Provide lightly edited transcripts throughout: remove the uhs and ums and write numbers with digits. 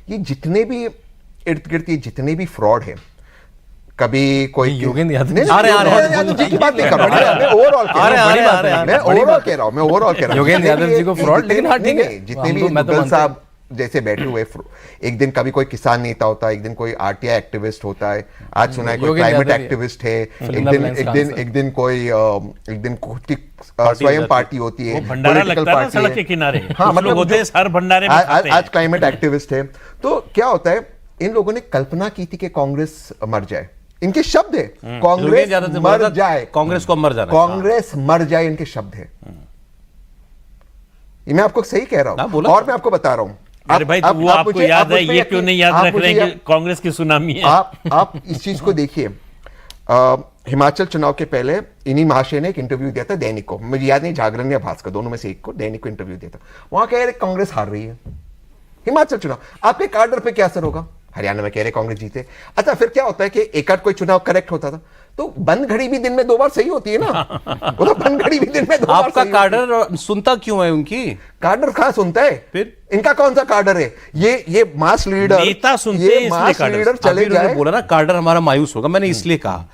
ये जितने भी इर्द गिर्द ये जितने भी फ्रॉड है, कभी कोई योगेंद्र यादव जी की बात नहीं कर रहा हूं, मैं ओवरऑल कह रहा हूं योगेंद्र यादव जी को फ्रॉड, लेकिन हाँ ठीक है, जितने भी मुगल साहब जैसे बैठे हुए, एक दिन कभी कोई किसान नेता होता है, एक दिन कोई आरटीआई एक्टिविस्ट होता है, आज सुना है कोई क्लाइमेट एक्टिविस्ट है, एक दिन कोई खुद की स्वयं पार्टी होती है, भंडारा लगता है सड़क के किनारे, हाँ मतलब होते हैं हर भंडारे में, आज क्लाइमेट एक्टिविस्ट है। तो क्या होता है, इन लोगों ने कल्पना की थी कि कांग्रेस मर जाए, इनके शब्द है कांग्रेस मर जाए, कांग्रेस को मर जाना, कांग्रेस मर जाए, इनके शब्द है। ये मैं आपको सही कह रहा हूं, और मैं आपको बता रहा हूं। अरे भाई, तो वो आपको याद है, ये क्यों नहीं याद रख रहे हैं कि कांग्रेस की सुनामी है? आप इस चीज को देखिए, हिमाचल चुनाव के पहले इन्हीं महाशय ने एक इंटरव्यू दिया था दैनिक को, मुझे याद नहीं जागरण या भास्कर, दोनों में से एक को, दैनिक को इंटरव्यू दिया था। वहां कह रहे कांग्रेस हार रही है हिमाचल चुनाव, आपके कार्डर पे क्या असर होगा? हरियाणा में कह रहे कांग्रेस जीते। अच्छा, फिर क्या होता है कि एक आध कोई चुनाव करेक्ट होता था, तो बंद घड़ी भी दिन में 2 बार सही होती है ना, वो तो बंद घड़ी भी दिन में 2 बार। आपका कार्डर सुनता क्यों है? उनकी कार्डर कहां सुनता है? फिर इनका कौन सा कार्डर है? ये मास लीडर, नेता सुनते ये मास लीडर चले जाए, बोला ना कार्डर हमारा मायूस होगा, मैंने इसलिए कहा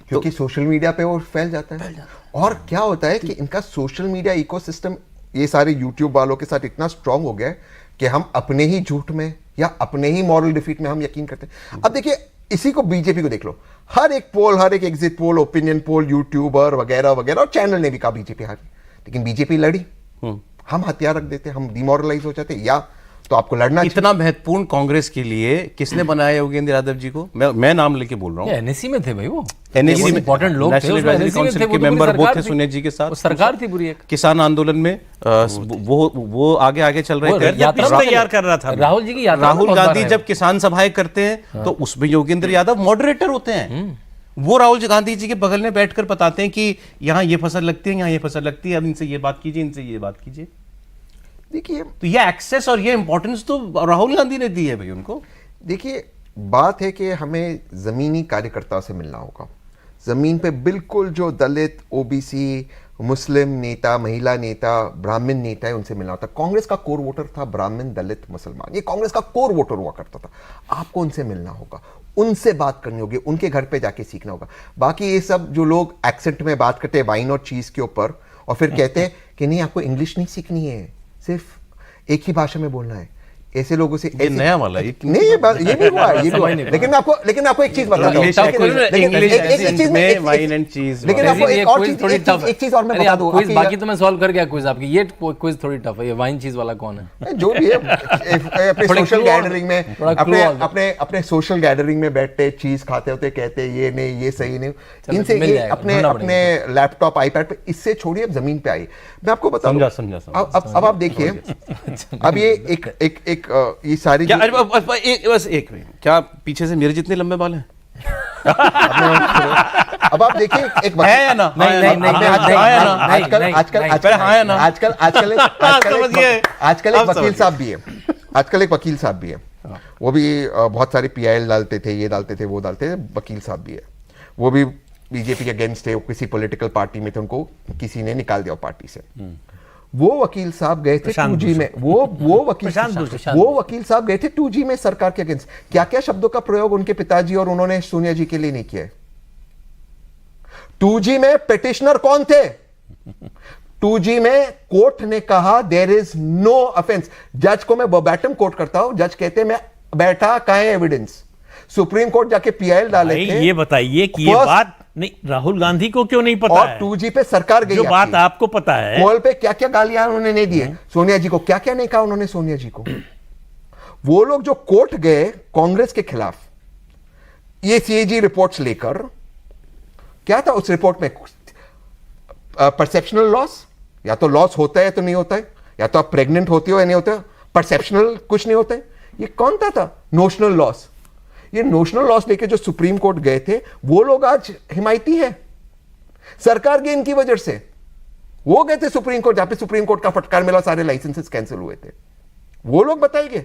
क्योंकि सोशल मीडिया पे वो फैल जाता है। और क्या होता है कि इनका सोशल मीडिया इकोसिस्टम ये सारे यूट्यूब वालों के साथ इतना स्ट्रांग हो गया है कि हम अपने ही झूठ में या अपने ही मॉरल डिफीट में हम यकीन करते हैं। अब देखिए, इसी को बीजेपी को देख लो, हर एक पोल, हर एक exit poll, opinion poll, YouTuber वगैरह वगैरह, और चैनल ने भी कहा बीजेपी हारी, लेकिन बीजेपी लड़ी। हम हथियार रख देते, हम डिमोरलाइज हो जाते, या तो आपको लड़ना। इतना महत्वपूर्ण कांग्रेस के लिए किसने बनाया योगेंद्र यादव जी को? मैं नाम लेके बोल रहा हूँ, एनएससी में थे भाई, वो एनएससी में इंपॉर्टेंट लोग थे, काउंसिल के मेंबर वो थे, सुनील जी के साथ सरकार थी पूरी, एक किसान आंदोलन में वो आगे चल रहे थे, तैयार कर रहा था राहुल जी की यात्रा। राहुल गांधी जब किसान सभाएं करते हैं तो उसमें योगेंद्र यादव मॉडरेटर होते हैं। वो राहुल गांधी जी के बगल में बैठकर बताते हैं कि यहाँ ये फसल लगती है, यहाँ ये फसल लगती है, अब इनसे ये बात कीजिए, इनसे ये बात कीजिए। देखिए, तो ये एक्सेस और ये इंपॉर्टेंस तो राहुल गांधी ने दी है भाई उनको। देखिए, बात है कि हमें जमीनी कार्यकर्ताओं से मिलना होगा, जमीन पे बिल्कुल जो दलित, ओबीसी, मुस्लिम नेता, महिला नेता, ब्राह्मण नेता है, उनसे मिलना होता। कांग्रेस का कोर वोटर था ब्राह्मण, दलित, मुसलमान, ये कांग्रेस का कोर वोटर हुआ करता था। आपको उनसे मिलना होगा, उनसे बात करनी होगी, उनके घर पे जाके सीखना होगा। बाकी ये सब जो लोग एक्सेंट में बात करते हैं वाइन और चीज के ऊपर, और फिर कहते हैं कि नहीं आपको इंग्लिश नहीं सीखनी है, सिर्फ एक ही भाषा में बोलना है, ऐसे लोगों से ये नया वाला नहीं, ये भी हुआ है, ये भी हुआ है। लेकिन मैं आपको एक चीज बताता हूं, लेकिन आपको एक और चीज, एक चीज और मैं बता दूं, क्विज बाकी तो मैं सॉल्व कर गया क्विज आपकी, ये क्विज थोड़ी टफ है। ये वाइन चीज वाला कौन है? जो भी है, अपने सोशल गैदरिंग में, अपने सोशल गैदरिंग में बैठते चीज खाते होते, कहते ये नहीं, ये सही नहीं, इनसे अपने लैपटॉप, आईपैड पे, इससे छोड़िए, अब जमीन पे आई। मैं आपको बताऊं, अब आप देखिए, अब ये एक ये सारी बस एक मिनट, क्या पीछे से मेरे जितने लंबे बाल हैं? अब आप देखिए, एक है या ना? आजकल एक वकील साहब भी है, आजकल एक वकील साहब भी है, वो भी बहुत सारे पीआईएल डालते थे, ये डालते थे, वो डालते थे, वकील साहब भी है, वो भी बीजेपी के अगेंस्ट थे, किसी पॉलिटिकल पार्टी में थे, उनको किसी ने निकाल दिया पार्टी से। वो वकील साहब गए थे 2G में, वो वकील साहब गए थे 2G में सरकार के अगेंस्ट। क्या क्या शब्दों का प्रयोग उनके पिताजी और उन्होंने सोनिया जी के लिए नहीं किया है? 2G में पिटिशनर कौन थे? 2G में कोर्ट ने कहा देयर इज नो ऑफेंस। जज को मैं वर्बैटिम कोट करता हूं, जज कहते हैं मैं बैठा, कहां है एविडेंस? सुप्रीम कोर्ट जाके पीआईएल डाले थे। ये बताइए कि ये बात नहीं, राहुल गांधी को क्यों नहीं पता और है? 2G पे सरकार गई, जो बात आपको पता है, कॉल पे क्या क्या गालियां उन्होंने नहीं दी है सोनिया जी को, क्या क्या नहीं कहा उन्होंने सोनिया जी को। वो लोग जो कोर्ट गए कांग्रेस के खिलाफ, ये सीएजी रिपोर्ट्स लेकर, क्या था उस रिपोर्ट में? परसेप्शनल लॉस, या तो लॉस होता है या तो नहीं होता है, या तो आप प्रेग्नेंट होती हो या नहीं होता, परसेप्शनल कुछ नहीं होता है। ये कौन था? Notional loss. ये नोशनल लॉस लेके जो सुप्रीम कोर्ट गए थे, वो लोग आज हिमायती है सरकार के, इनकी वजह से। वो गए थे सुप्रीम कोर्ट, जहां पे सुप्रीम कोर्ट का फटकार मिला, सारे लाइसेंसेस कैंसिल हुए थे, वो लोग बताएंगे।